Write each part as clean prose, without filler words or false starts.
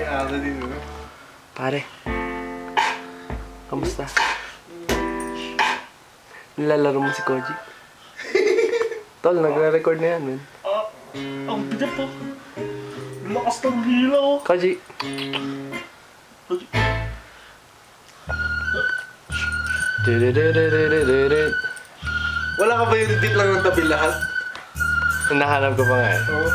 Anthony, no? Pare. Kamusta? Nilalaro mo si Koji? Tol, nagre-record na yan, man. Ang bigat to. Lakas ng hilo. Koji. Wala ka ba yung dip lang ng tabi lahat? Nahanap ko pa nga eh. Oo.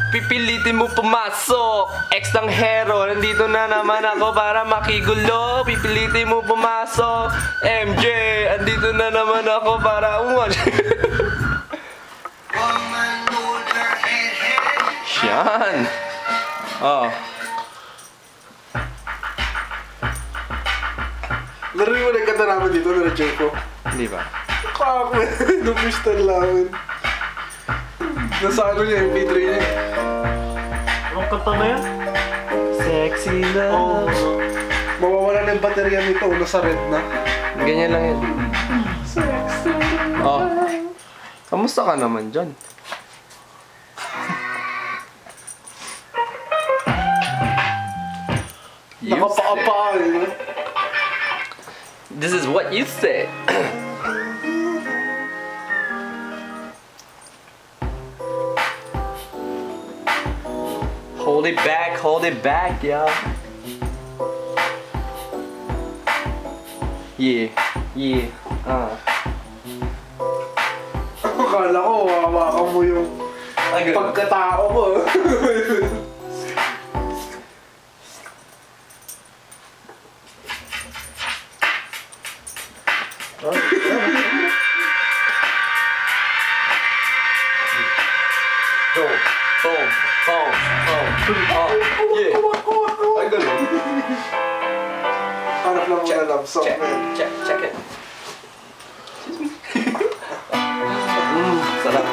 Pipilitin mo pumasok, ex ng hero. Nandito na naman ako para makigulo. Pipilitin mo pumasok, MJ. Andito na naman ako para uwan. Yan. Oh. Laruin mo na yung kanta namin dito na Jeko. Hindi ba? Kako, numistan namin. Nasa ano niya, MP3 niya. Anong kanta na yan? Sexy love. Oo. Mawawala na yung baterya nito, nasa red na. Ganyan lang yan. Sexy love. Oh. Kamusta ka naman dyan? Nakapaa-paa eh. This is what you said. Hold it back, y'all. Yeah. Akala ko, hawakan mo yung pagkatao ko. Boom. Oh, yeah. Ay, ganun. Hanap lang muna lang. So, Check it. Sarap.